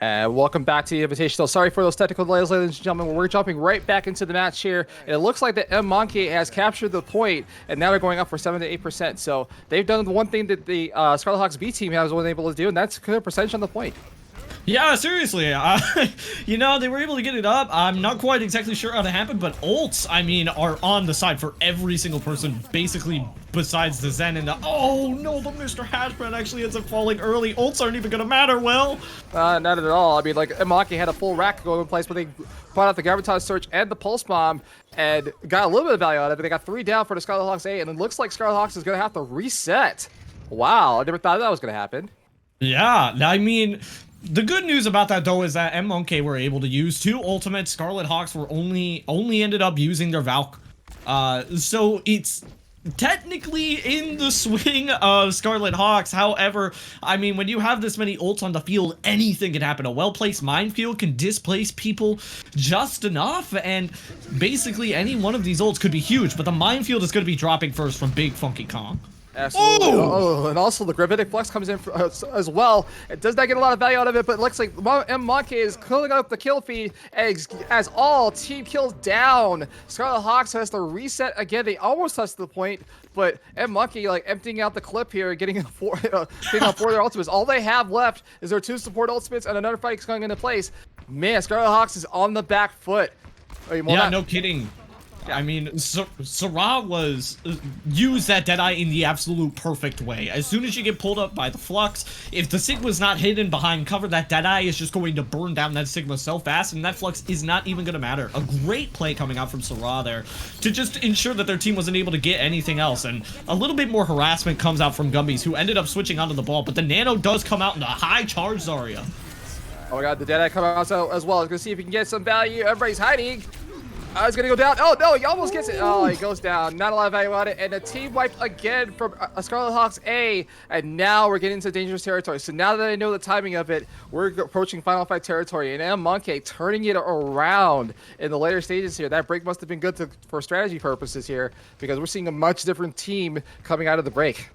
And welcome back to the Invitational. Sorry for those technical delays, ladies and gentlemen. We're jumping right back into the match here. And it looks like the M Monkey has captured the point, and now they're going up for 7 to 8%. So they've done the one thing that the Scarlet Hawks B team was unable to do, and that's clear percentage on the point. Yeah, seriously, you know, they were able to get it up. I'm not quite exactly sure how to happen, but ults, I mean, are on the side for every single person, basically, besides the Zen and the— oh, no, the Mr. Hashbrown actually ends up falling early. Ults aren't even gonna matter, Will. Not at all. I mean, like, Emaki had a full rack going in place, but they brought out the Gravitas Search and the Pulse Bomb and got a little bit of value out of it. They got 3 down for the Scarlet Hawks A, and it looks like Scarlet Hawks is going to have to reset. Wow, I never thought that was going to happen. Yeah, I mean, the good news about that, though, is that M1K were able to use 2 ultimates. Scarlet Hawks were only ended up using their Valk. So it's technically in the swing of Scarlet Hawks. However, I mean, when you have this many ults on the field, anything can happen. A well-placed minefield can displace people just enough, and basically any one of these ults could be huge, but the minefield is going to be dropping first from Big Funky Kong. Absolutely. Oh, and also the Gravitic Flux comes in as well. It does not get a lot of value out of it, but it looks like M Monkey is clearing up the kill feed as all team kills down. Scarlet Hawks has to reset again. They almost touched the point, but M Monkey like emptying out the clip here, getting four their ultimates. All they have left is their 2 support ultimates, and another fight is going into place. Man, Scarlet Hawks is on the back foot. Yeah, no kidding. Yeah. I mean, Sarah was used that Deadeye in the absolute perfect way. As soon as you get pulled up by the Flux, if the Sigma's not hidden behind cover, that Deadeye is just going to burn down that Sigma so fast, and that Flux is not even going to matter. A great play coming out from Sarah there to just ensure that their team wasn't able to get anything else, and a little bit more harassment comes out from Gumbies, who ended up switching onto the ball, but the Nano does come out in a high charge Zarya. Oh my god, the Deadeye come out as well. He's going to see if he can get some value. Everybody's hiding. He's gonna go down. Oh no, he almost gets it. Oh, he goes down. Not a lot of value on it. And a team wipe again from Scarlet Hawks A. And now we're getting into dangerous territory. So now that I know the timing of it, we're approaching final fight territory. And M Monkey turning it around in the later stages here. That break must have been good for strategy purposes here, because we're seeing a much different team coming out of the break.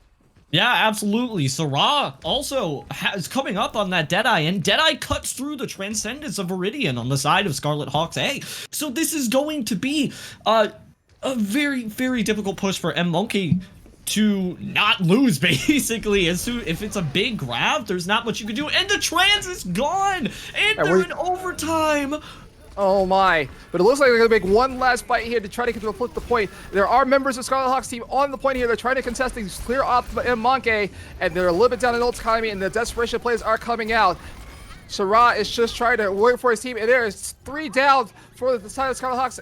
Yeah, absolutely. Sarah also is coming up on that Deadeye, and Deadeye cuts through the Transcendence of Viridian on the side of Scarlet Hawks A. So this is going to be a very, very difficult push for M Monkey to not lose, basically. If it's a big grab, there's not much you can do, and the Trans is gone, and they're in overtime. Oh my, but it looks like they're gonna make one last fight here to try to flip the point. There are members of Scarlet Hawks team on the point here. They're trying to contest things, clear off M Monkey, and they're a little bit down in ult economy, and the desperation plays are coming out. Sarah is just trying to wait for his team, and there is 3 down for the side of Scarlet Hawks.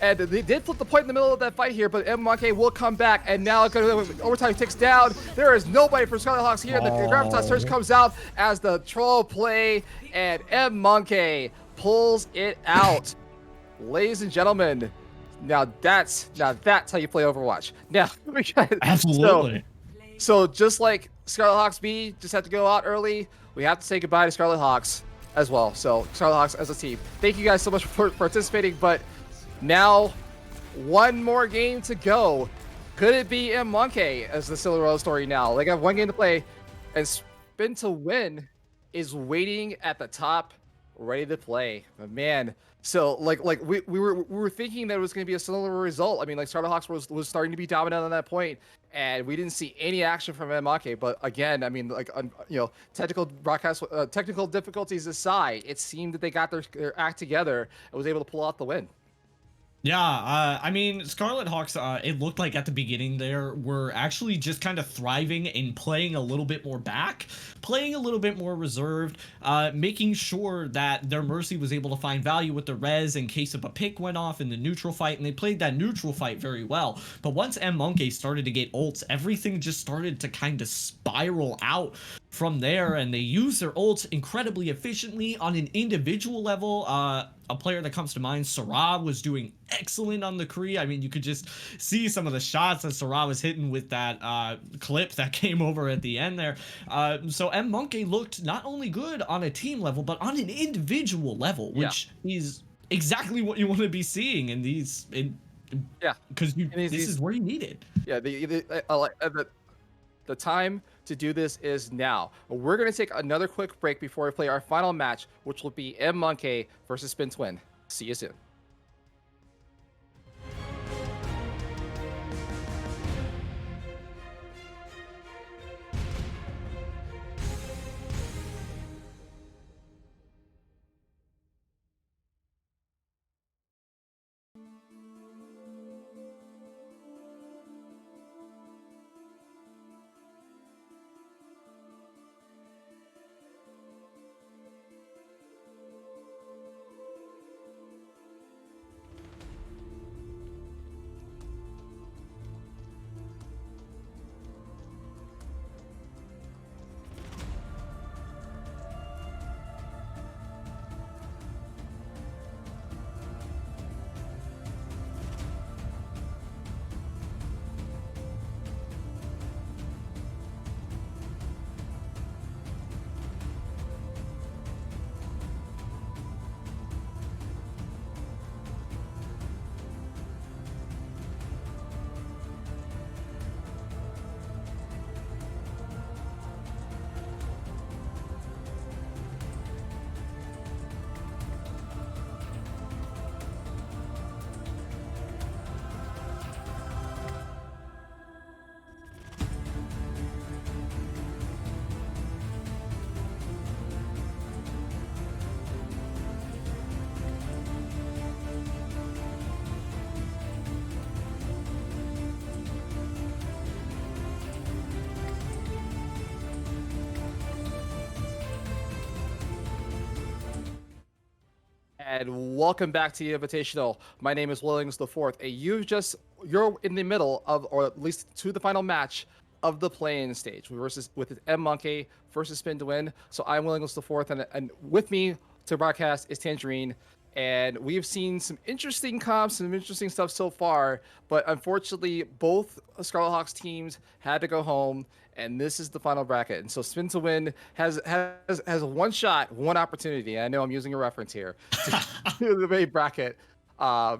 And they did flip the point in the middle of that fight here, but M Monkey will come back, and now overtime ticks down. There is nobody for Scarlet Hawks here. The Gravitas Surge comes out as the troll play, and M Monkey pulls it out. Ladies and gentlemen, now that's how you play Overwatch. Now we got absolutely. So just like Scarlet Hawks B just had to go out early, we have to say goodbye to Scarlet Hawks as well. So Scarlet Hawks as a team, thank you guys so much for participating. But now, one more game to go. Could it be M Monkey as the Cinderella story now? They got 1 game to play, and Spin to Win is waiting at the top, ready to play. But man, so like we were thinking that it was going to be a similar result. I mean, like Scarlet Hawks was starting to be dominant on that point, and we didn't see any action from M Monkey. But again, I mean, like you know, technical difficulties aside, it seemed that they got their act together and was able to pull out the win. Yeah, I mean, Scarlet Hawks, it looked like at the beginning there were actually just kind of thriving in playing a little bit more back, playing a little bit more reserved, making sure that their Mercy was able to find value with the res in case of a pick went off in the neutral fight, and they played that neutral fight very well. But once M Monkey started to get ults, everything just started to kind of spiral out from there, and they used their ults incredibly efficiently on an individual level. A player that comes to mind, Sarah, was doing excellent on the Kree. I mean, you could just see some of the shots that Sarah was hitting with that clip that came over at the end there. So M Monkey looked not only good on a team level, but on an individual level, which is exactly what you want to be seeing in these. Because this is where you need it. Yeah, the time to do this is now. We're going to take another quick break before we play our final match, which will be M Monkey versus Spin Twin. See you soon. And welcome back to the Invitational. My name is Williams the Fourth, and you're in the middle of, or at least to the final match of the play-in stage with M Monkey versus Spin to Win. So I'm Williams the Fourth, and with me to broadcast is Tangerine. And we've seen some interesting comps, some interesting stuff so far, but unfortunately, both Scarlet Hawks teams had to go home, and this is the final bracket. And so Spin to Win has one shot, one opportunity. I know I'm using a reference here to the main bracket. I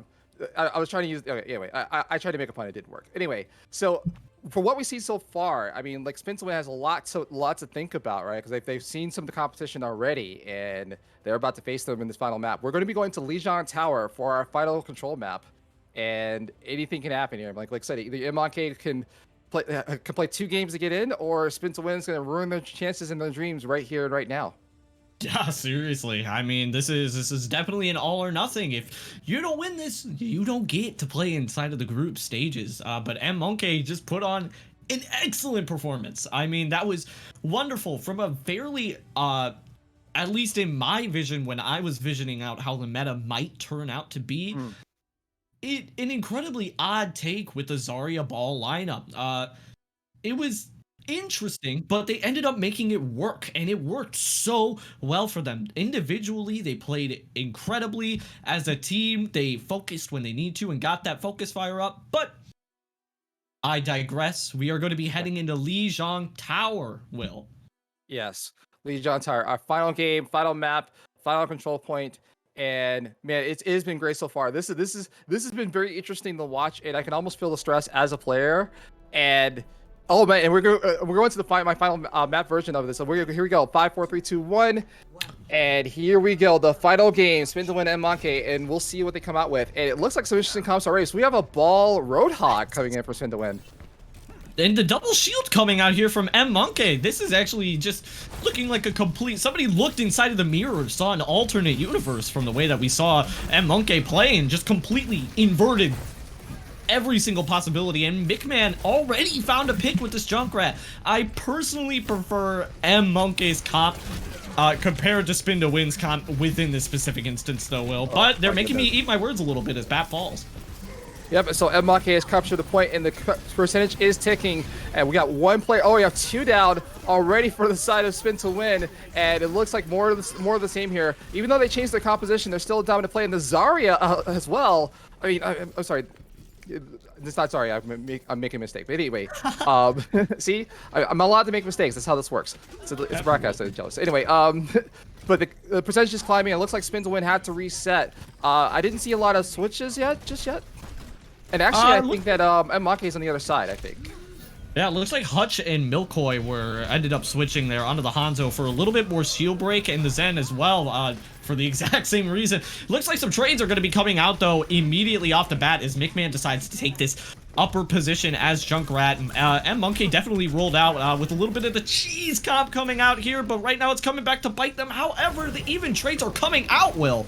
was trying to use. Okay, anyway, I tried to make a pun. It didn't work. Anyway, so for what we see so far, I mean, like Spin to Win has a lot to think about, right? Because they've seen some of the competition already, and they're about to face them in this final map. We're going to be going to Lijiang Tower for our final control map, and anything can happen here. Like I said, either MLK can play 2 games to get in, or Spin to Win is going to ruin their chances and their dreams right here and right now. Yeah, seriously. I mean, this is definitely an all or nothing. If you don't win this, you don't get to play inside of the group stages. But M Monkey just put on an excellent performance. I mean, that was wonderful from a fairly at least in my vision when I was visioning out how the meta might turn out to be. An incredibly odd take with the Zarya Ball lineup. It was interesting, but they ended up making it work, and it worked so well for them. Individually, they played incredibly. As a team, they focused when they need to and got that focus fire up, but I digress. We are going to be heading into Lijiang Tower, Will. Yes, Lijiang Tower, our final game, final map, final control point. And man, it has been great so far. This has been very interesting to watch, and I can almost feel the stress as a player. And oh man, and we're going to my final map version of this. So here we go. 5, 4, 3, 2, 1, and here we go. The final game, Spin to Win and Monkey, and we'll see what they come out with. And it looks like some interesting comps already. So we have a Ball Roadhog coming in for Spin to Win. And the double shield coming out here from M Monkey. This is actually just looking like a complete. Somebody looked inside of the mirror, saw an alternate universe from the way that we saw M Monkey play, and just completely inverted every single possibility. And McMahon already found a pick with this Junkrat. I personally prefer M Monkey's comp compared to Spin to Win's comp within this specific instance, though, Will. But they're making me eat my words a little bit as Bat falls. Yep, so M Monkey has captured the point, and the percentage is ticking. And we got 1 player. Oh, we have 2 down already for the side of Spin to Win. And it looks like more of the same here. Even though they changed their composition, they're still a dominant play in the Zarya as well. I mean, I'm sorry. It's not sorry. I'm making a mistake. But anyway, see, I'm allowed to make mistakes. That's how this works. It's a broadcast. I'm jealous. Anyway, but the percentage is climbing. It looks like Spin to Win had to reset. I didn't see a lot of switches just yet. And actually, I think that M Monkey is on the other side, I think. Yeah, it looks like Hutch and Milkoy ended up switching there onto the Hanzo for a little bit more shield break, and the Zen as well, for the exact same reason. Looks like some trades are going to be coming out, though, immediately off the bat as McMahon decides to take this upper position as Junkrat. And Monkey definitely rolled out with a little bit of the cheese comp coming out here, but right now it's coming back to bite them. However, the even trades are coming out, Will.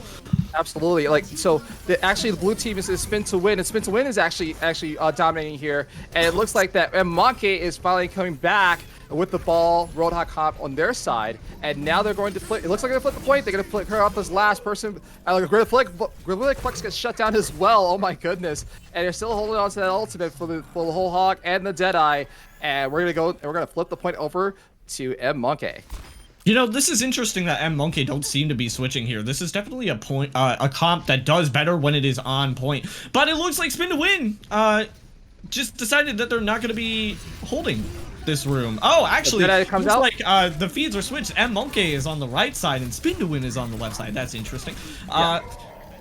Absolutely. Like, so actually the blue team is spin to win, and spin to win is actually dominating here, and it looks like that Monkey is finally coming back with the ball, Roadhog Hop on their side, and now they're going to flip. It looks like they're going to flip the point. They're going to flip her up as last person. Gorilla Flex gets shut down as well. Oh my goodness! And they're still holding on to that ultimate for the whole hog and the Deadeye, and we're gonna flip the point over to Monkey. You know, this is interesting that Monkey don't seem to be switching here. This is definitely a comp that does better when it is on point. But it looks like Spin to Win just decided that they're not going to be holding this room. Oh, actually, it looks like the feeds are switched. Monkey is on the right side and Spin to Win is on the left side. That's interesting. Yeah.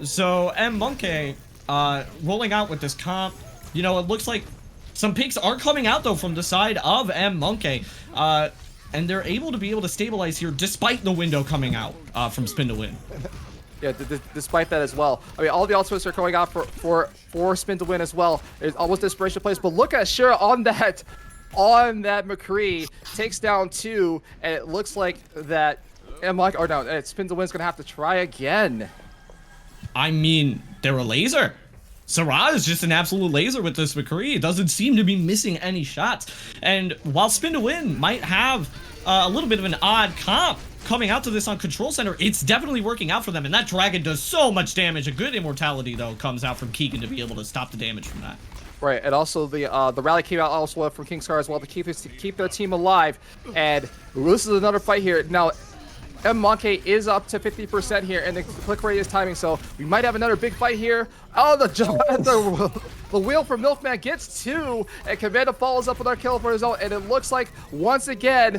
So Monkey rolling out with this comp. You know, it looks like some picks are coming out, though, from the side of Monkey. And they're able to stabilize here despite the window coming out from Spin to Win. Yeah, despite that as well. I mean, all the ultimates are going out for Spin to Win as well. It's almost desperation place, but look at Shira on that McCree takes down 2, and it looks like that Spin to Win's gonna have to try again. I mean, they're a laser. Sarah is just an absolute laser with this McCree. It doesn't seem to be missing any shots. And while Spin to Win might have a little bit of an odd comp coming out to this on Control Center, it's definitely working out for them. And that Dragon does so much damage. A good immortality, though, comes out from Keegan to be able to stop the damage from that. Right, and also the rally came out also from Kingscar as well to keep their team alive. And this is another fight here. Now, Monkey is up to 50% here, and the click rate is timing, so we might have another big fight here. Oh, the jump at the wheel from Milkman gets 2, and Commando follows up with our kill for his own, and it looks like, once again,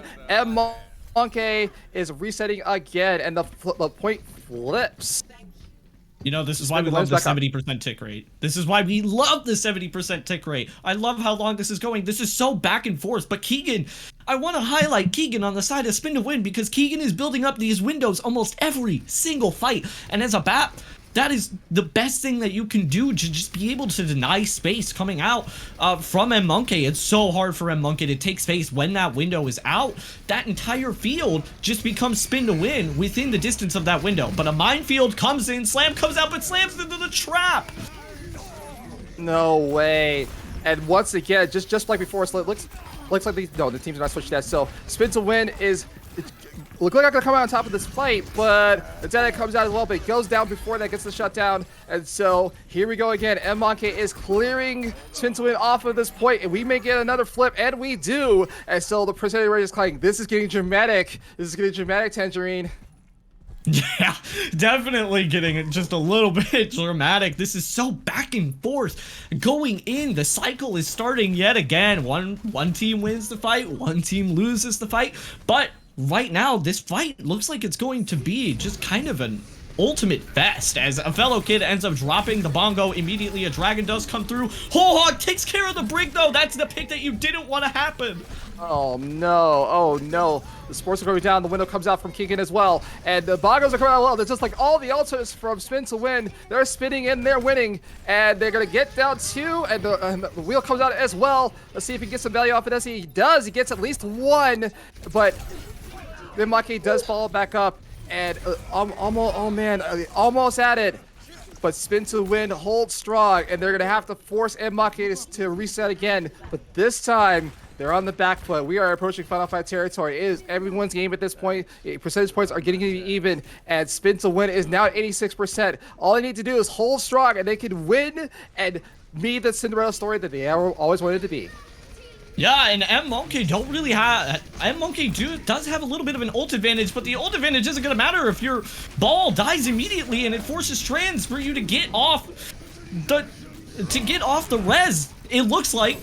Monkey is resetting again, and the point flips. You know, this is why we love the 70% tick rate. This is why we love the 70% tick rate. I love how long this is going. This is so back and forth. But Keegan, I want to highlight Keegan on the side of Spin to Win because Keegan is building up these windows almost every single fight. And as a BAP, that is the best thing that you can do to just be able to deny space coming out from Monkey. It's so hard for Monkey to take space when that window is out. That entire field just becomes Spin to Win within the distance of that window. But a minefield comes in, Slam comes out, but slams into the trap. No way. And once again, just like before, it looks like the teams are not switched yet. So Spin to Win is look like I'm gonna come out on top of this fight, but the Deadeye comes out as well, but it goes down before that gets the shutdown. And so here we go again. Monkey is clearing Spin to Win off of this point, and we may get another flip, and we do. And so the percentage rate is climbing. This is getting dramatic. This is getting dramatic, Tangerine. Yeah, definitely getting it just a little bit dramatic. This is so back and forth going in. The cycle is starting yet again. One team wins the fight, one team loses the fight, but right now this fight looks like it's going to be just kind of an ultimate fest as a fellow kid ends up dropping the bongo immediately. A dragon does come through. Whole hog takes care of the brick, though. That's the pick that you didn't want to happen. Oh no, oh no. The sports are going down, the window comes out from Keegan as well. And the bongos are coming out well. They're just like all the ultimates from Spin to Win. They're spinning and they're winning. And they're going to get down 2, and the wheel comes out as well. Let's see if he gets some value off of this. He does, he gets at least 1, but then Maki does follow back up. And almost at it. But Spin to Win holds strong, and they're going to have to force Maki to reset again. But this time, they're on the back foot. We are approaching Final Fight territory. It is everyone's game at this point. Percentage points are getting even, and Spin to Win is now at 86%. All they need to do is hold strong, and they can win and be the Cinderella story that they always wanted to be. Yeah, and Monkey don't really have... Monkey does have a little bit of an ult advantage, but the ult advantage isn't going to matter if your ball dies immediately and it forces trans for you to get off the res. It looks like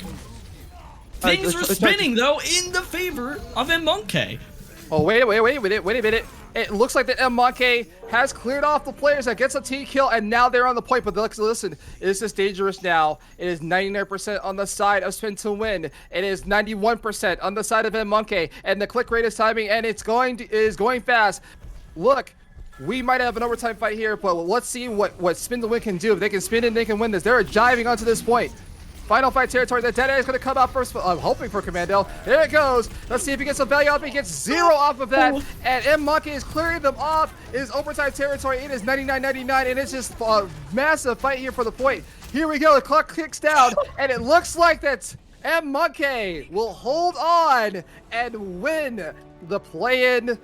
things are spinning, though, in the favor of Monkey. Oh, wait a minute. It looks like the M Monkey has cleared off the players that gets a T kill, and now they're on the point. But listen, this is dangerous now. It is 99% on the side of Spin to win. It is 91% on the side of M Monkey, and the click rate is timing, and it's going fast. Look, we might have an overtime fight here, but let's see what Spin to win can do. If they can spin and they can win this. They're jiving onto this point. Final fight territory. The Deadeye is going to come out first. I'm hoping for Commando. There it goes. Let's see if he gets some value off. He gets 0 off of that. And M Monkey is clearing them off. It is overtime territory. It is 99-99, and it's just a massive fight here for the point. Here we go. The clock kicks down, and it looks like that M Monkey will hold on and win the play-in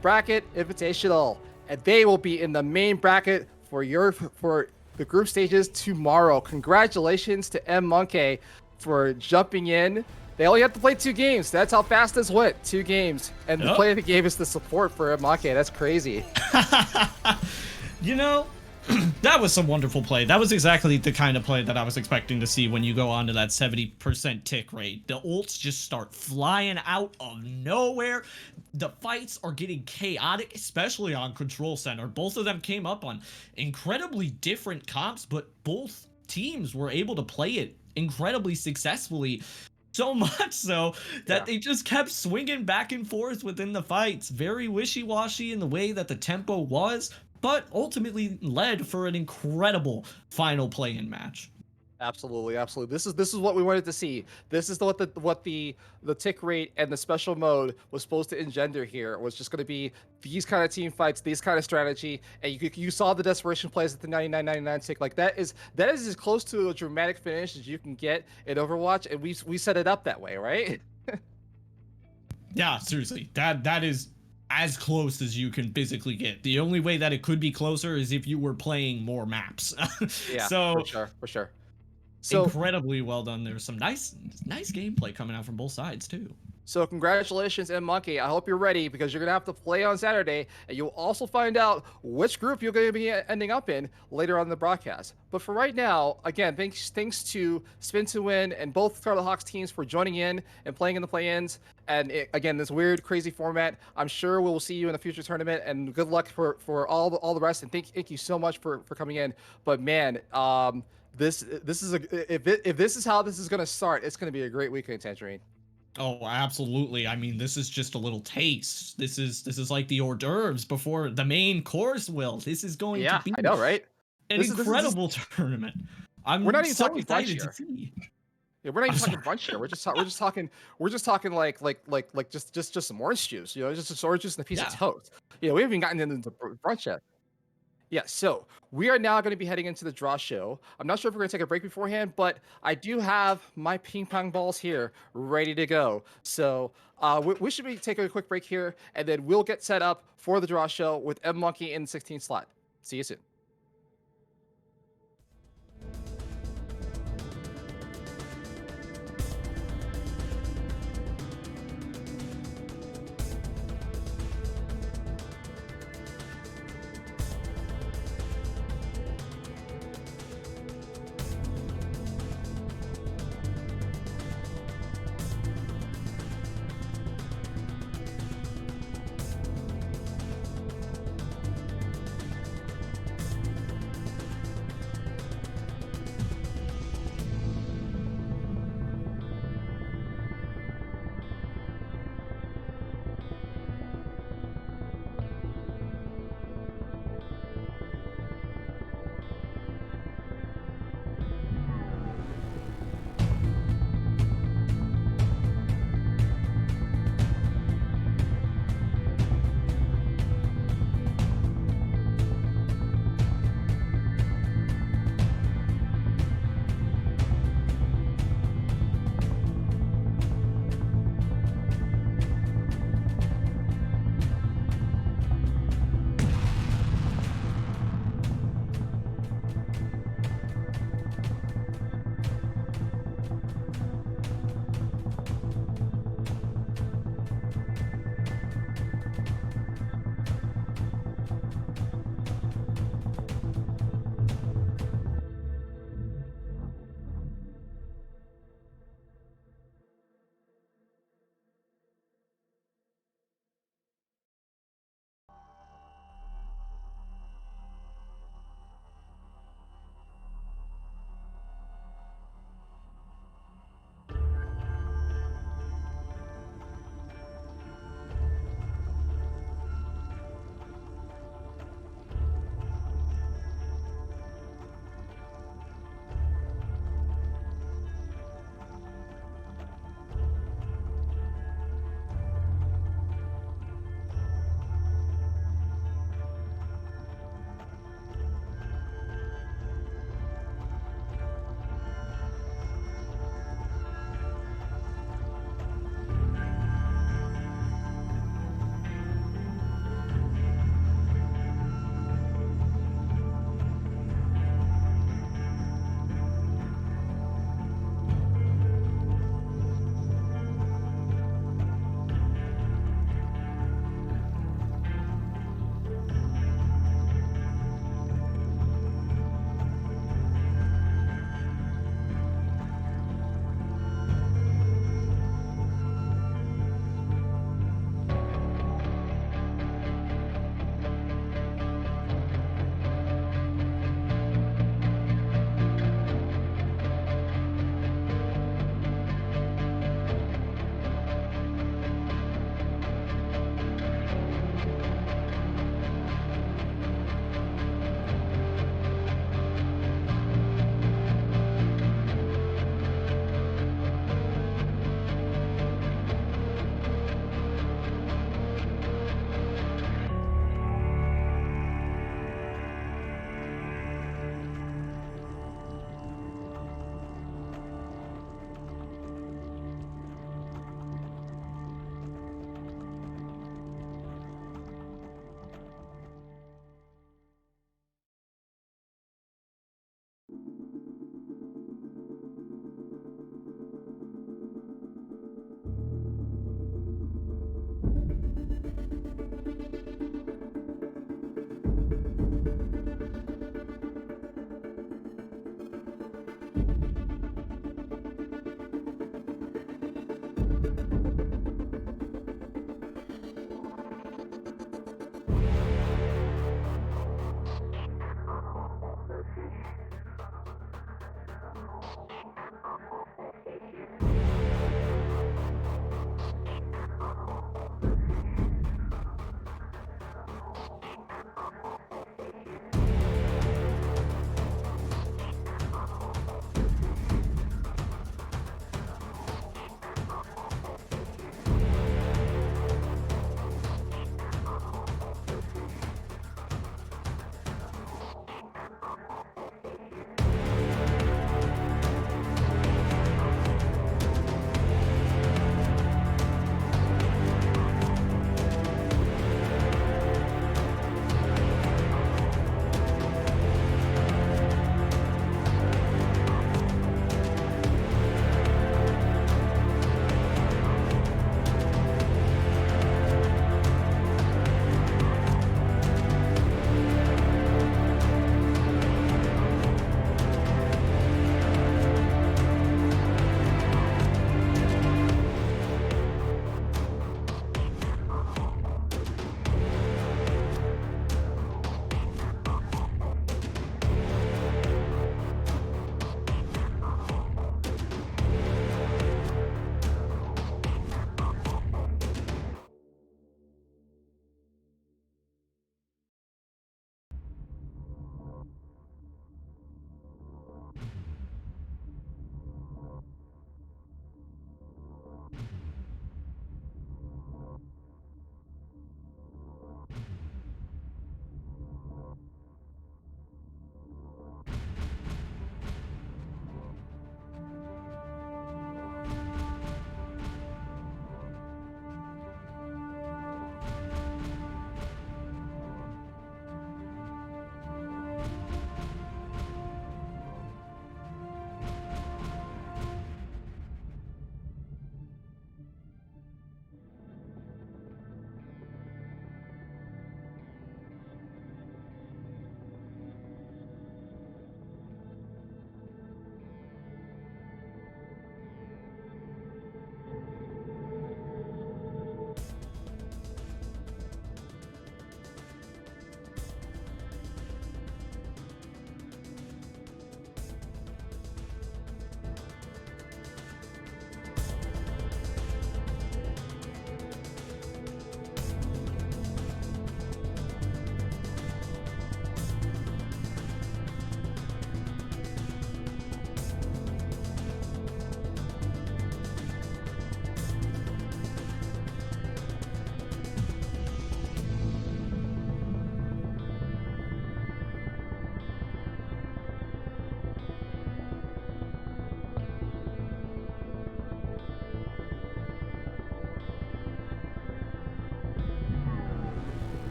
bracket invitational, and they will be in the main bracket for the group stages tomorrow. Congratulations to M Monkey for jumping in. They only have to play 2 games. That's how fast this went. 2 games, and the play of the game is the support for M Monkey. That's crazy. You know, that was some wonderful play. That was exactly the kind of play that I was expecting to see when you go on to that 70% tick rate. The ults just start flying out of nowhere. The fights are getting chaotic, especially on Control Center. Both of them came up on incredibly different comps, but both teams were able to play it incredibly successfully. So much so that they just kept swinging back and forth within the fights. Very wishy-washy in the way that the tempo was, but ultimately led for an incredible final play-in match. Absolutely, absolutely. This is what we wanted to see. This is what the tick rate and the special mode was supposed to engender here. It was just going to be these kind of team fights, these kind of strategy, and you saw the desperation plays at the 99-99 tick. Like that is as close to a dramatic finish as you can get in Overwatch, and we set it up that way, right? Yeah, seriously, that is as close as you can physically get. The only way that it could be closer is if you were playing more maps. Yeah, so for sure. So incredibly well done. There's some nice gameplay coming out from both sides too. So congratulations, M Monkey. I hope you're ready because you're gonna have to play on Saturday, and you'll also find out which group you're gonna be ending up in later on in the broadcast. But for right now, again, thanks to Spin to Win and both Scarlet Hawks teams for joining in and playing in the play-ins. And again, this weird, crazy format. I'm sure we will see you in a future tournament, and good luck for all the rest. And thank you so much for coming in. But man, this is if this is how this is gonna start, it's gonna be a great weekend, Tangerine. Oh, absolutely. I mean, this is just a little taste. This is like the hors d'oeuvres before the main course, Will. This is going to be I know, right? An incredible tournament. We're not even so talking excited here. to see. Yeah, we're not even talking brunch here. We're just talking like just some orange juice, just orange juice and a piece of toast. We haven't even gotten into brunch yet. Yeah, so we are now going to be heading into the draw show. I'm not sure if we're going to take a break beforehand, but I do have my ping pong balls here ready to go. So we should be taking a quick break here, and then we'll get set up for the draw show with M Monkey in the 16th slot. See you soon.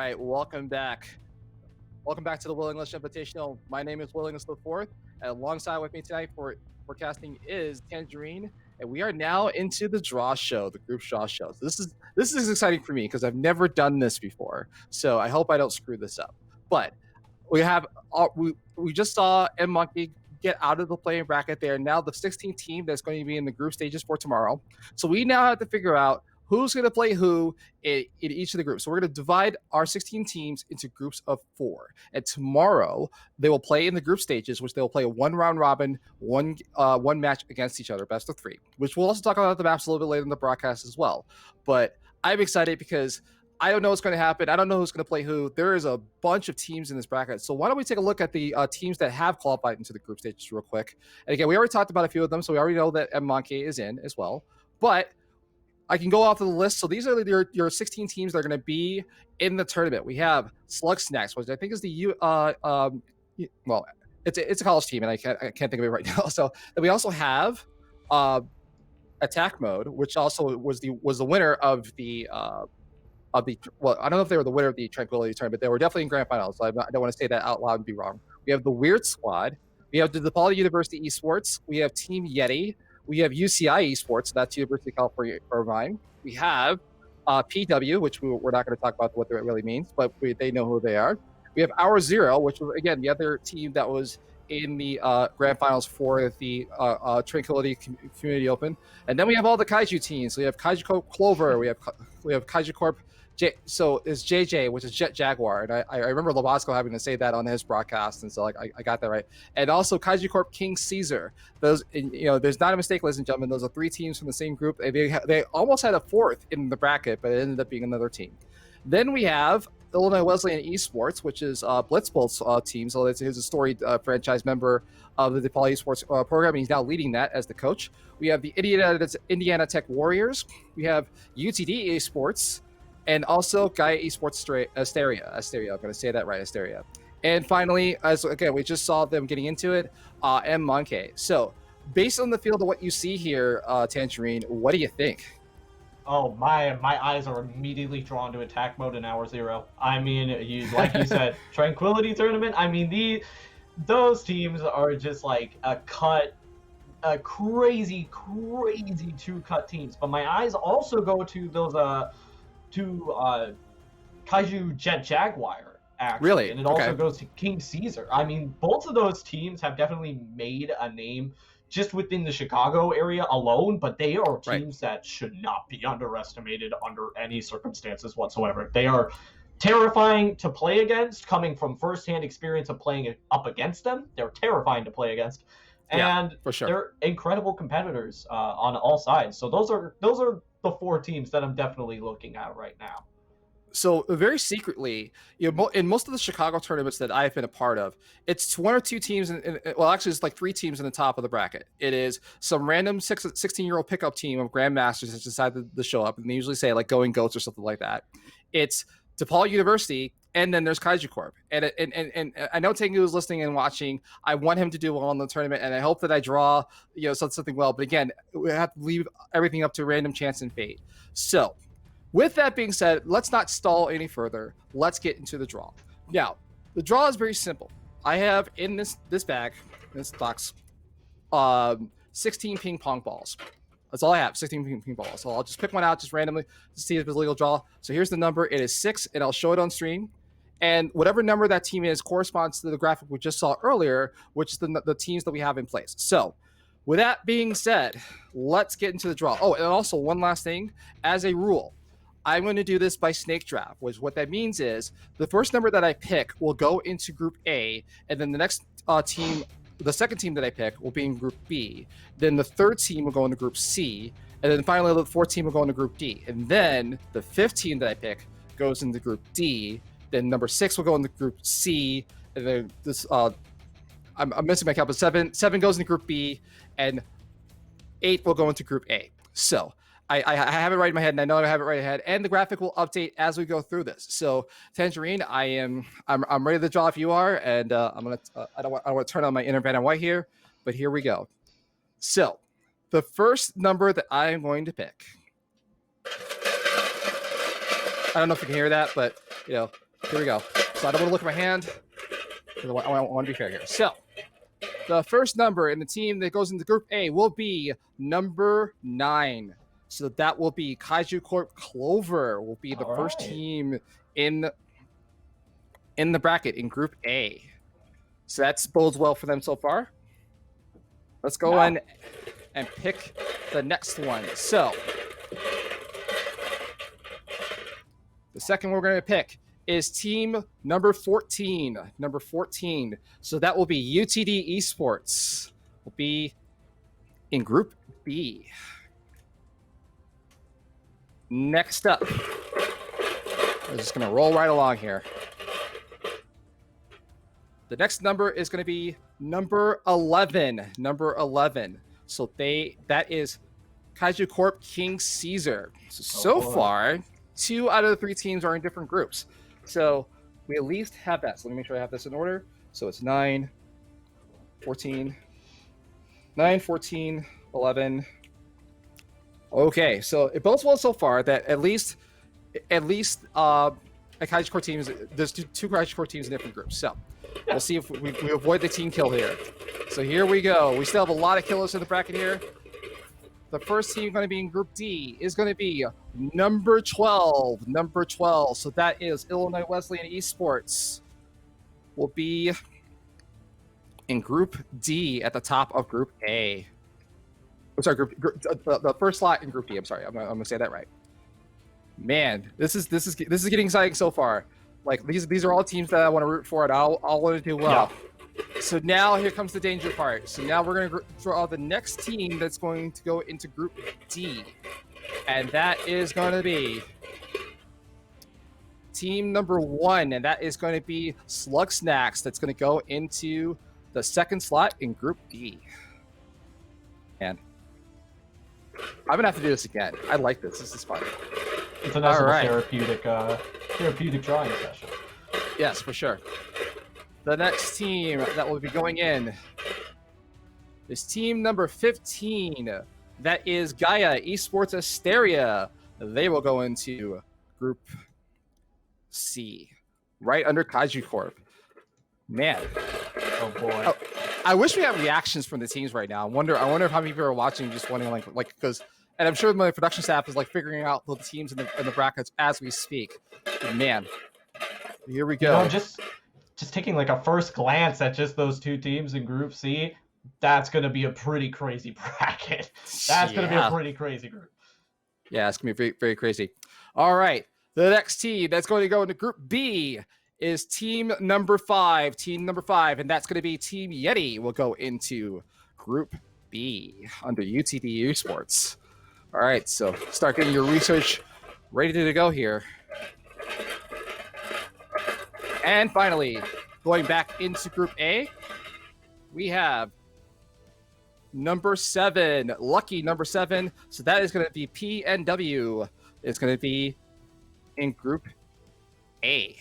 right, welcome back. Welcome back to the Will English Invitational. My name is Will English the Fourth, and alongside with me tonight for forecasting is Tangerine, and we are now into the draw show, the group draw show. So this is exciting for me because I've never done this before. So I hope I don't screw this up. But we have we just saw M Monkey get out of the playing bracket there. Now the 16th team that's going to be in the group stages for tomorrow. So we now have to figure out who's going to play who in each of the groups. So we're going to divide our 16 teams into groups of 4. And tomorrow they will play in the group stages, which they will play a one round robin, one match against each other, best of 3. Which we'll also talk about the maps a little bit later in the broadcast as well. But I'm excited because I don't know what's going to happen. I don't know who's going to play who. There is a bunch of teams in this bracket. So why don't we take a look at the teams that have qualified into the group stages real quick. And again, we already talked about a few of them, so we already know that M Monkey is in as well. But I can go off of the list. So these are your 16 teams that are going to be in the tournament. We have Slug Snacks, which I think is the well, it's a college team, and I can't think of it right now. So then we also have Attack Mode, which also was the winner of the well, I don't know if they were the winner of the Tranquility tournament, but they were definitely in grand finals. So I don't want to say that out loud and be wrong. We have the Weird Squad. We have the DePaul University Esports. We have Team Yeti. We have UCI Esports, so that's University of California Irvine. We have PW, which we're not going to talk about what that really means, but they know who they are. We have Hour Zero, which was, again, the other team that was in the grand finals for the Tranquility Community Open. And then we have all the Kaiju teams. So we have Kaiju Corp Clover. We have Kaiju Corp so it's JJ, which is Jet Jaguar, and I remember Labasco having to say that on his broadcast, and so like I got that right. And also Kaiju Corp King Caesar. Those, there's not a mistake, ladies and gentlemen. Those are 3 teams from the same group. They almost had a 4th in the bracket, but it ended up being another team. Then we have Illinois Wesleyan Esports, which is Blitzbolt's team. So he's a storied franchise member of the DePaul Esports program. And he's now leading that as the coach. We have the Indiana Tech Warriors. We have UTD Esports. And also Gaia Esports Asteria. I'm going to say that right, Asteria. And finally, we just saw them getting into it, M Monkey. So based on the field of what you see here, Tangerine, what do you think? Oh, my eyes are immediately drawn to Attack Mode in Hour Zero. I mean, like you said, Tranquility Tournament. I mean, those teams are just like a crazy 2-cut teams. But my eyes also go to those Kaiju Jet Jaguar, actually. Really? And it also goes to King Caesar. I mean, both of those teams have definitely made a name just within the Chicago area alone, but they are teams that should not be underestimated under any circumstances whatsoever. They are terrifying to play against, coming from firsthand experience of playing up against them. They're terrifying to play against. And for sure, they're incredible competitors on all sides. So those are the 4 teams that I'm definitely looking at right now. So very secretly, in most of the Chicago tournaments that I've been a part of, it's 1 or 2 teams. Well, actually, it's like 3 teams in the top of the bracket. It is some random 16-year-old pickup team of grandmasters that decided to show up, and they usually say like Going Goats or something like that. It's DePaul University, and then there's Kaiju Corp. And I know Tengu is listening and watching. I want him to do well in the tournament, and I hope that I draw something well. But again, we have to leave everything up to random chance and fate. So with that being said, let's not stall any further. Let's get into the draw. Now, the draw is very simple. I have in this bag, this box, 16 ping pong balls. That's all I have, 16 ping balls. So I'll just pick one out just randomly to see if it's a legal draw. So here's the number. It is 6, and I'll show it on stream. And whatever number that team is corresponds to the graphic we just saw earlier, which is the teams that we have in place. So with that being said, let's get into the draw. Oh, and also one last thing. As a rule, I'm going to do this by snake draft, which what that means is the first number that I pick will go into Group A, and then the next team, the second team that I pick will be in Group B. Then the third team will go into Group C, and then finally the 4th team will go into Group D. And then the 5th team that I pick goes into Group D. Then number 6 will go into Group C, and then this I'm missing my count, but 7 goes into Group B, and 8 will go into Group A. So I have it right in my head, and I know I have it right ahead, and the graphic will update as we go through this. So Tangerine, I'm ready to draw if you are, and I'm gonna I don't want to turn on my inner Van White here, but here we go. So the first number that I am going to pick, I don't know if you can hear that, but Here we go. So I don't want to look at my hand. I want to be fair here. So the first number in the team that goes into Group A will be number 9. So that will be Kaiju Corp Clover will be the first team in the bracket in Group A. So that bodes well for them so far. Let's go on and pick the next one. So the second we're going to pick is team number 14. Number 14. So that will be UTD Esports. Will be in Group B. Next up, we're just going to roll right along here. The next number is going to be number 11. Number 11. So that is Kaiju Corp King Caesar. So far, 2 out of the 3 teams are in different groups. So we at least have that. So let me make sure I have this in order. So it's 9, 14, 11. Okay, so it bodes well so far that at least a Kaiju Corp teams, there's two Kaiju Corp teams in different groups. So we'll see if we avoid the team kill here. So here we go. We still have a lot of killers in the bracket here. The first team going to be in Group D is going to be number 12. Number 12. So that is Illinois Wesleyan Esports. Will be in Group D at the top of Group A. I'm sorry, the first slot in Group D. I'm sorry, I'm gonna say that right. Man, this is getting exciting so far. Like these are all teams that I want to root for, and I'll want to do well. Yeah. So now here comes the danger part. So now we're going to draw the next team that's going to go into Group D. And that is going to be team number 1. And that is going to be Slug Snacks. That's going to go into the second slot in Group D. And I'm going to have to do this again. I like this. This is fun. It's a nice therapeutic drawing session. Yes, for sure. The next team that will be going in is team number 15. That is Gaia Esports Asteria. They will go into Group C, right under Kaiju Corp. Man. Oh boy. Oh, I wish we had reactions from the teams right now. I wonder if how many people are watching, just wondering like because, and I'm sure my production staff is like figuring out the teams in the brackets as we speak. But man, here we go. You know, just taking like a first glance at just those 2 teams in Group C, that's going to be a pretty crazy bracket. That's going to be a pretty crazy group. Yeah, it's going to be very, very crazy. All right. The next team that's going to go into Group B is team number 5. Team number 5, and that's going to be Team Yeti will go into Group B under UTD Esports. All right, so start getting your research ready to go here. And finally, going back into Group A, we have number 7, lucky number 7. So that is going to be PNW. It's going to be in Group A.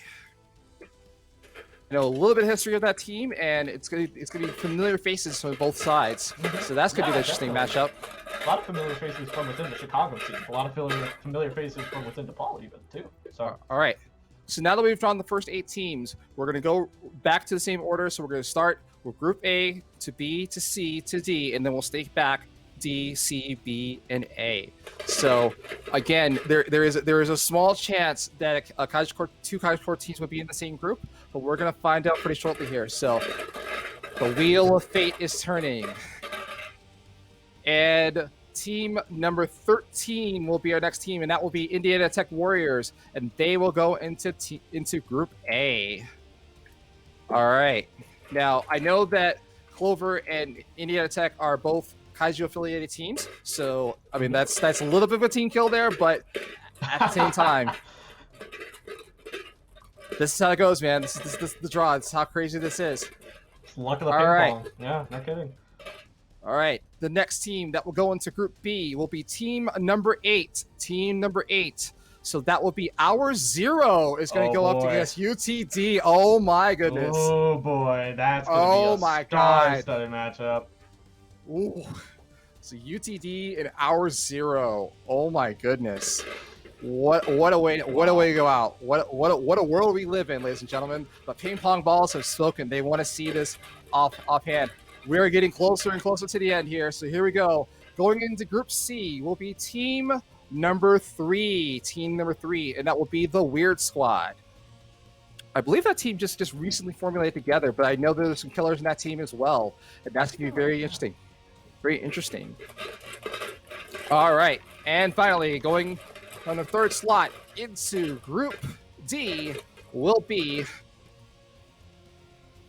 I know a little bit of history of that team, and it's going to be familiar faces from both sides. So that's going to be an interesting matchup. A lot of familiar faces from within the Chicago team. A lot of familiar faces from within DePaul even too. So all right. So now that we've drawn the first 8 teams, we're going to go back to the same order. So we're going to start with Group A to B to C to D, and then we'll stake back D, C, B, and A. So again, there is a small chance that two Kaiju Corp teams would be in the same group, but we're going to find out pretty shortly here. So the wheel of fate is turning. And team number 13 will be our next team, and that will be Indiana Tech Warriors, and they will go into Group A. All right. Now, I know that Clover and Indiana Tech are both Kaiju-affiliated teams, so, I mean, that's a little bit of a team kill there, but at the same time, this is how it goes, man. This is the draw. This is how crazy this is. Luck of the ping pong. Yeah, no kidding. All right, the next team that will go into Group B will be team number 8. Team number 8. So that will be our 0 is going to go up against UTD. Oh my goodness. Oh boy, that's going to be a star-studded matchup. Ooh. So UTD and our 0. Oh my goodness. What a way to go out. What a world we live in, ladies and gentlemen. But ping pong balls have spoken. They want to see this offhand. We're getting closer and closer to the end here. So here we go. Going into Group C will be team number 3. Team number 3, and that will be the Weird Squad. I believe that team just recently formulated together, but I know there's some killers in that team as well, and that's going to be very interesting. Very interesting. All right, and finally, going on the third slot into Group D will be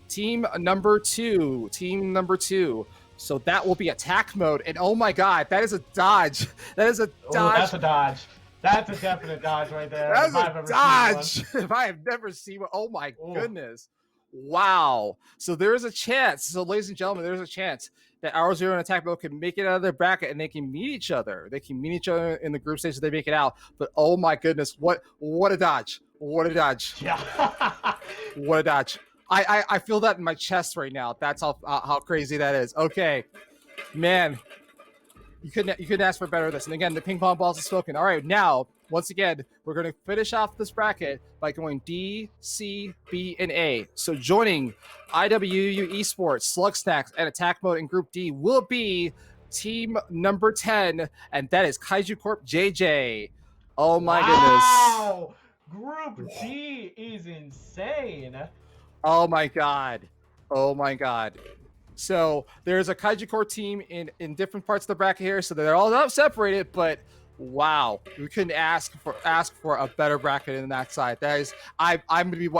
team number 2. Team number 2. So that will be attack mode, and oh my god, that is a dodge. That is a dodge. Oh, that's a dodge. That's a definite dodge right there. That's a dodge. If I have never seen one. Oh my goodness. Wow. So there is a chance. So ladies and gentlemen, there's a chance that Hour Zero and Attack Mode can make it out of their bracket and they can meet each other. They can meet each other in the group stage so they make it out. But oh my goodness, what a dodge. What a dodge. Yeah. What a dodge. I feel that in my chest right now. That's how crazy that is. Okay. Man. You couldn't ask for better than this. And again, the ping pong balls have spoken. All right, now, once again, we're going to finish off this bracket by going D, C, B, and A. So joining IWU Esports, Slug Snacks, and Attack Mode in Group D will be team number 10, and that is Kaiju Corp JJ. Oh my goodness. Group D is insane. Oh my god. Oh my god. So there's a Kaiju Corp team in different parts of the bracket here, so they're all not separated, but wow, we couldn't ask for a better bracket in that side. That is, I'm gonna be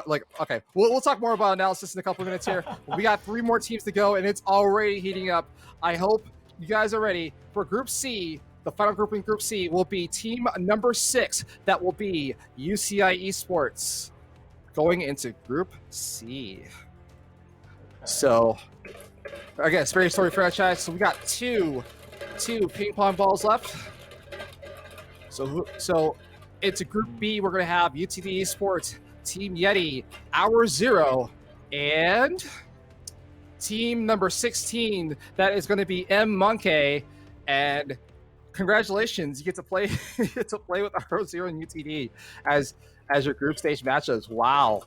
okay. We'll talk more about analysis in a couple of minutes here. We got 3 more teams to go, and it's already heating up. I hope you guys are ready for Group C. The final group in Group C will be team number 6. That will be UCI Esports going into Group C. So. Again, it's very story franchise. So we got two ping pong balls left. So into Group B, we're gonna have UTV Esports, Team Yeti, Hour Zero, and team number 16. That is going to be M Monkey. And congratulations, you get to play with Hour Zero and UTD as your group stage matchups. Wow.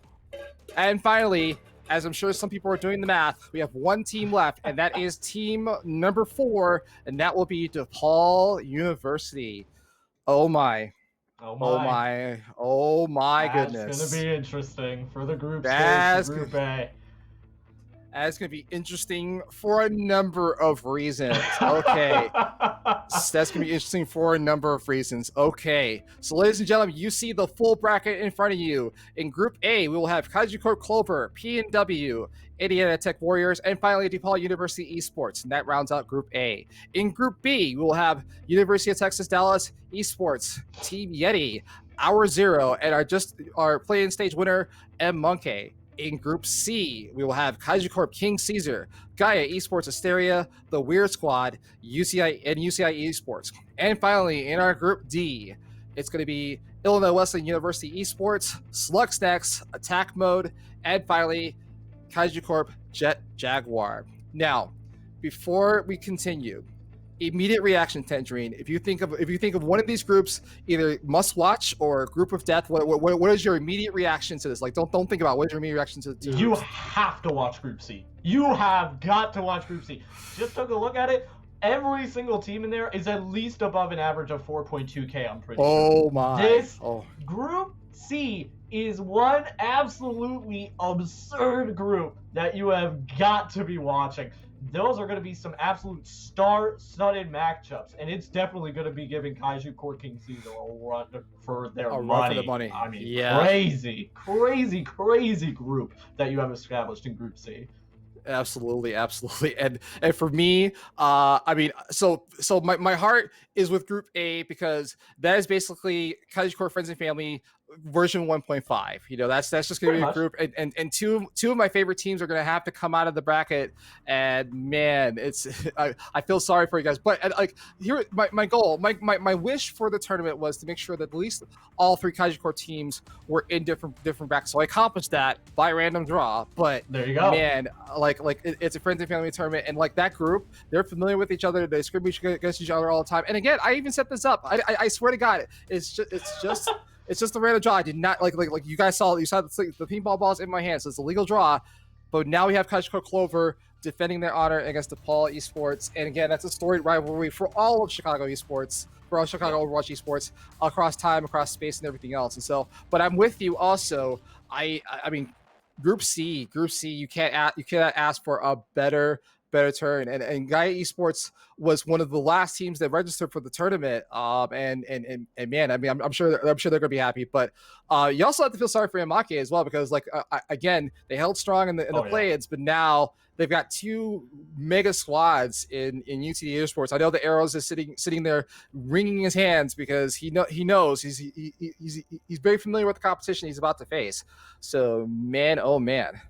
And finally, as I'm sure some people are doing the math, we have one team left, and that is team number 4, and that will be DePaul University. Oh my. Oh my. Oh my goodness. That's going to be interesting for the group stage, Group A. That's going to be interesting for a number of reasons. Okay. That's going to be interesting for a number of reasons. Okay. So, ladies and gentlemen, you see the full bracket in front of you. In Group A, we will have Kaiju Corp Clover, P&W, Indiana Tech Warriors, and finally DePaul University Esports. And that rounds out Group A. In Group B, we will have University of Texas Dallas Esports, Team Yeti, Hour Zero, and our play-in stage winner, M Monkey. In Group C, we will have Kaiju Corp King Caesar, Gaia Esports Asteria, The Weird Squad, UCI Esports. And finally, in our Group D, it's going to be Illinois Wesleyan University Esports, Slug Snacks, Attack Mode, and finally, Kaiju Corp Jet Jaguar. Now, before we continue, immediate reaction, Tangerine. If you think of one of these groups, either must watch or group of death, what is your immediate reaction to this? Like, don't think about what is your immediate reaction to the You have to watch Group C. You have got to watch Group C. Just took a look at it. Every single team in there is at least above an average of 4.2K. I'm pretty sure. Oh my! This Group C is one absolutely absurd group that you have got to be watching. Those are going to be some absolute star-studded matchups, and it's definitely going to be giving Kaiju Corp King Caesar a run for their money. Run for the money. I mean, yeah. crazy group that you have established in Group C. Absolutely. And for me, I mean, so my heart is with Group A because that is basically Kaiju Corp Friends and Family version 1.5. You know, that's just gonna Pretty be a much. group, and two of my favorite teams are gonna have to come out of the bracket. And man, it's I feel sorry for you guys, but like here, my goal, my wish for the tournament was to make sure that at least all three Kaiju Core teams were in different brackets. So I accomplished that by random draw. But There you go. man, it's a friends and family tournament, and like that group, they're familiar with each other. They scrimmage against each other all the time. And again, I even set this up. I swear to God, it's just a random draw. I did not like you guys saw. You saw the pinball balls in my hands. So it's a legal draw, but now we have Kaiju Clover defending their honor against DePaul Esports. And again, that's a storied rivalry for all of Chicago esports, for all Chicago Overwatch esports across time, across space, and everything else. And so, but I'm with you also. I mean, Group C, you cannot ask for a better turn. And Gaia Esports was one of the last teams that registered for the tournament. And man, I mean, I'm sure they're going to be happy. But you also have to feel sorry for Yamake as well, because like again, they held strong in the play-ins, but now they've got two mega squads in UTD Esports. I know the Arrows is sitting there wringing his hands because he knows he's very familiar with the competition he's about to face. So man, oh man.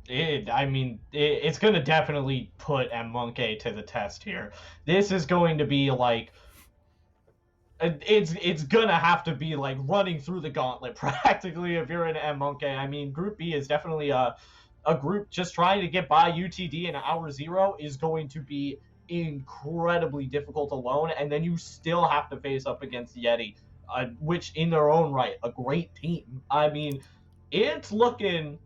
It's going to definitely put M1K to the test here. This is going to be like, it's going to have to be like running through the gauntlet practically if you're in M1K. I mean, Group B is definitely a group just trying to get by UTD in Hour Zero is going to be incredibly difficult alone, and then you still have to face up against Yeti, which in their own right, a great team. I mean, it's looking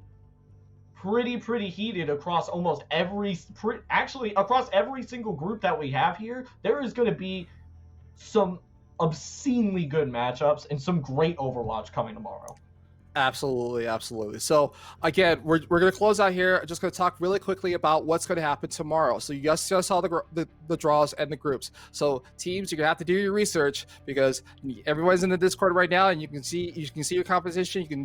pretty heated across almost across every single group that we have here. There is going to be some obscenely good matchups and some great Overwatch coming tomorrow. Absolutely. So again, we're going to close out here. I'm just going to talk really quickly about what's going to happen tomorrow. So you guys just saw the draws and the groups. So teams, you're going to have to do your research because everyone's in the Discord right now, and you can see your competition. You can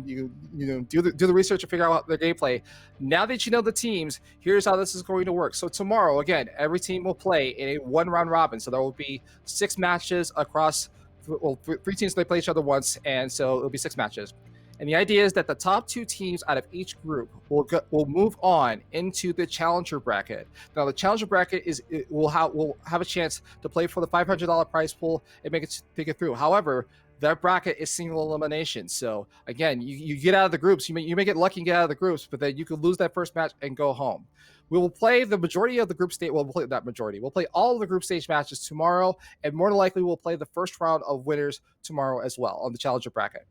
do the research and figure out their gameplay. Now that you know the teams, here's how this is going to work. So tomorrow, again, every team will play in a one-round robin. So there will be 6 matches across. Well, 3 teams, they play each other once, and so it'll be 6 matches. And the idea is that the top 2 teams out of each group will move on into the challenger bracket. Now, the challenger bracket will have a chance to play for the $500 prize pool and make it through. However, that bracket is single elimination. So again, you get out of the groups. You may get lucky and get out of the groups, but then you could lose that first match and go home. We will play the majority of the group stage. We'll play that majority. We'll play all of the group stage matches tomorrow, and more than likely, we'll play the first round of winners tomorrow as well on the challenger bracket.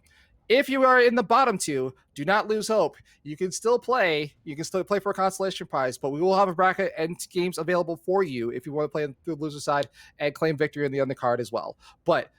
If you are in the bottom 2, do not lose hope. You can still play. You can still play for a consolation prize, but we will have a bracket and games available for you if you want to play on the loser side and claim victory in the undercard as well. But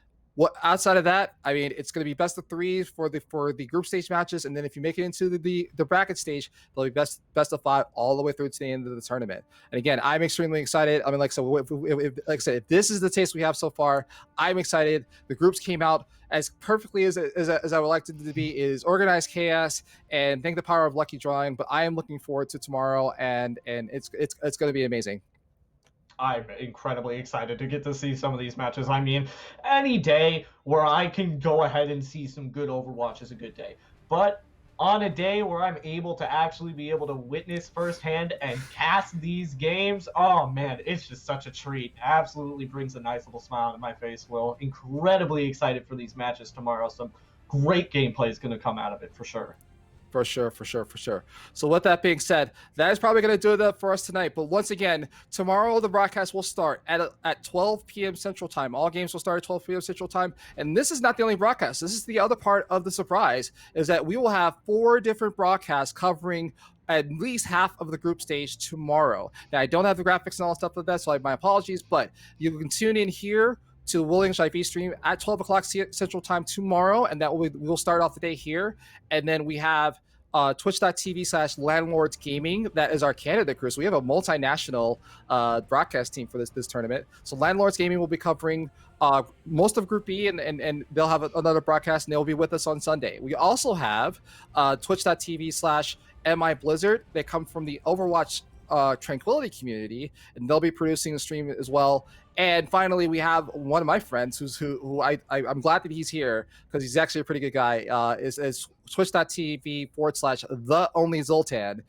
outside of that, I mean, it's going to be best of 3 for the group stage matches, and then if you make it into the bracket stage, they'll be best of 5 all the way through to the end of the tournament. And again, I'm extremely excited. I mean, like I said, if this is the taste we have so far, I'm excited. The groups came out as perfectly as I would like it to be. It is organized chaos, and thank the power of lucky drawing. But I am looking forward to tomorrow, and it's going to be amazing. I'm incredibly excited to get to see some of these matches. I mean, any day where I can go ahead and see some good Overwatch is a good day. But on a day where I'm able to actually be able to witness firsthand and cast these games, oh man, it's just such a treat. Absolutely brings a nice little smile to my face, Will. Incredibly excited for these matches tomorrow. Some great gameplay is going to come out of it for sure. For sure. So with that being said, that is probably going to do it for us tonight. But once again, tomorrow the broadcast will start at 12 p.m. Central Time. All games will start at 12 p.m. Central Time. And this is not the only broadcast. This is the other part of the surprise, is that we will have 4 different broadcasts covering at least half of the group stage tomorrow. Now, I don't have the graphics and all that stuff like that, so my apologies. But you can tune in here to Will English IV stream at 12 o'clock Central Time tomorrow, and we'll start off the day here. And then we have twitch.tv/Landlords Gaming. That is our candidate crew. So we have a multinational broadcast team for this tournament. So Landlords Gaming will be covering most of Group B, and they'll have another broadcast, and they'll be with us on Sunday. We also have twitch.tv/MI Blizzard. They come from the Overwatch Tranquility community, and they'll be producing the stream as well. And finally, we have one of my friends who I'm glad that he's here because he's actually a pretty good guy. Is twitch.tv/the only Zoltan.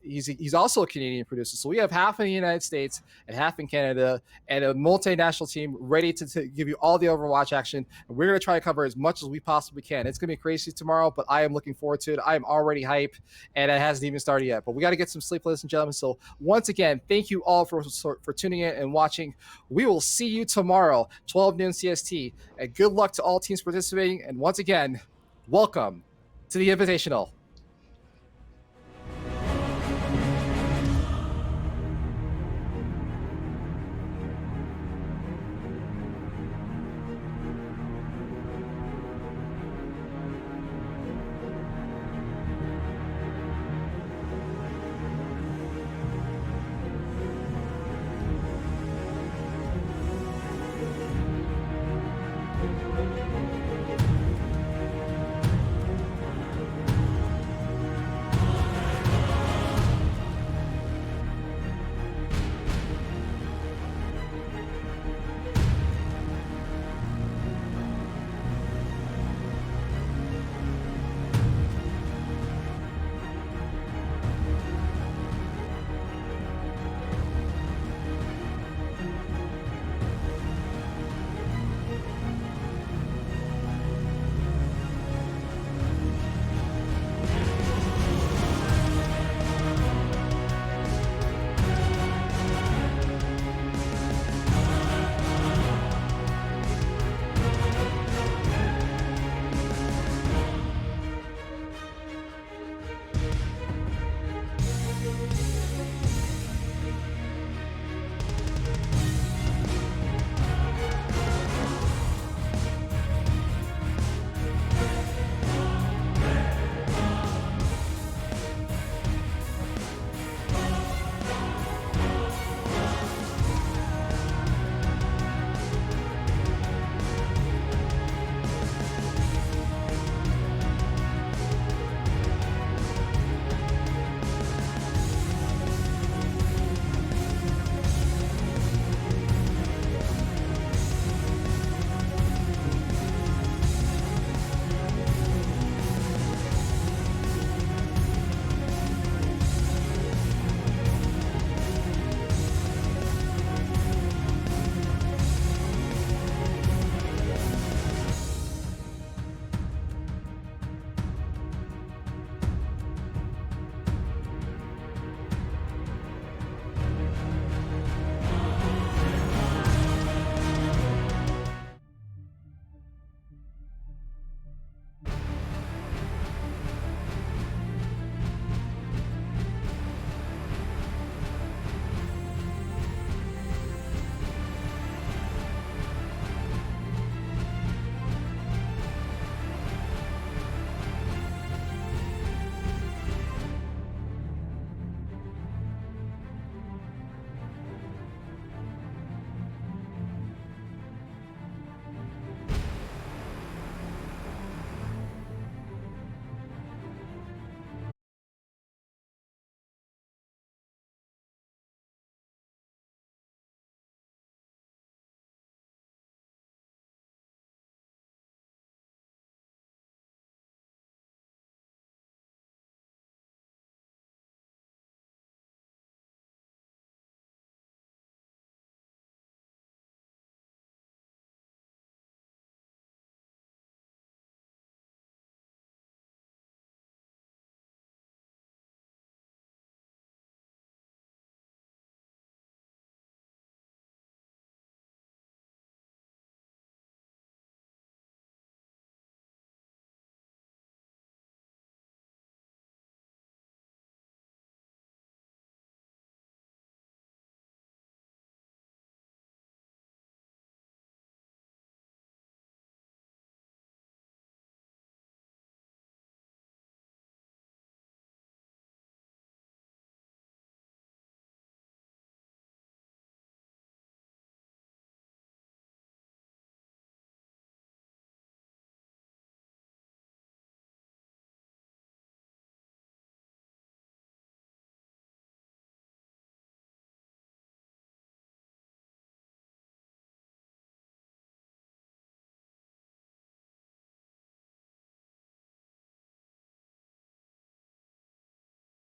He's also a Canadian producer. So we have half in the United States and half in Canada, and a multinational team ready to give you all the Overwatch action. And we're gonna try to cover as much as we possibly can. It's gonna be crazy tomorrow, but I am looking forward to it. I am already hype, and it hasn't even started yet. But we got to get some sleep, ladies and gentlemen. So once again, thank you all for tuning in and watching. We will see you tomorrow, 12 noon CST. And good luck to all teams participating. And once again, welcome to the Invitational.